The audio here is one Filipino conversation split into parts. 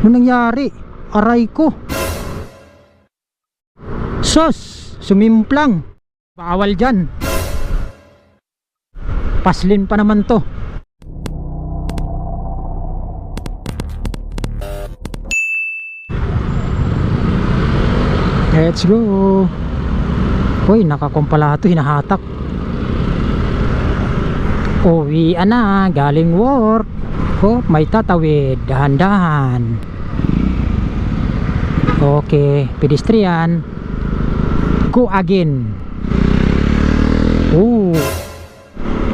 Ano nangyari? Aray ko. Sos, sumimplang. Bawal dyan. Paslin pa naman to. Let's go. Uy, nakakumpala to, hinahatak. Uwian na, galing work. Oh, may tatawid, dahan-dahan. Okay, pedestrian. Go again. Oh,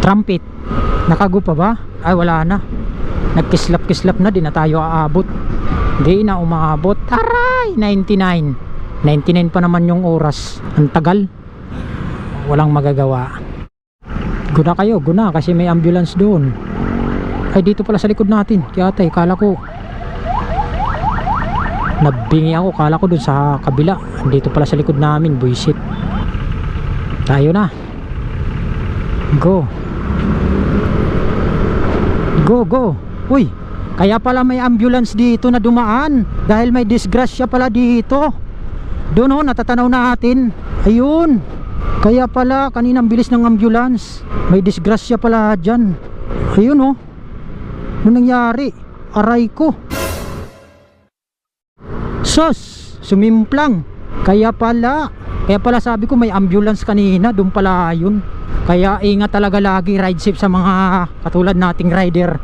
trumpet. Nakago pa ba? Ay, wala na. Nagkislap-kislap na, di na tayo aabot. Di na umabot. Aray, 99 pa naman yung oras. Ang tagal. Walang magagawa. Guna kayo, guna, kasi may ambulance doon. Ay, dito pala sa likod natin. Kaya tay, kala ko nabingi ako, kala ko dun sa kabila. Dito pala sa likod namin, buisit. Tayo na. Go. Go, go. Uy, kaya pala may ambulance dito na dumaan. Dahil may disgrasya pala dito. Doon, oh, natatanaw natin. Ayun. Kaya pala, kaninang bilis ng ambulance. May disgrasya pala dyan. Ayun, oh. Ano nangyari? Aray ko. Sos, sumimplang. Kaya pala sabi ko may ambulance kanina. Doon pala yun. Kaya ingat talaga lagi, ride safe sa mga katulad nating rider.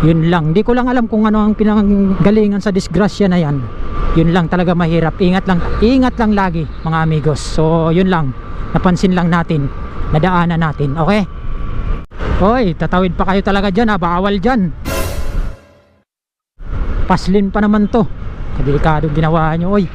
Yun lang. Di ko lang alam kung ano ang pinanggalingan sa disgrasya na yan. Yun lang talaga mahirap. Ingat lang lagi mga amigos. So yun lang, napansin lang natin, nadaanan natin. Okay? Hoy, tatawid pa kayo talaga dyan, ha? Bawal dyan. Paslin pa naman to. Delikado ginawa nyo, oy.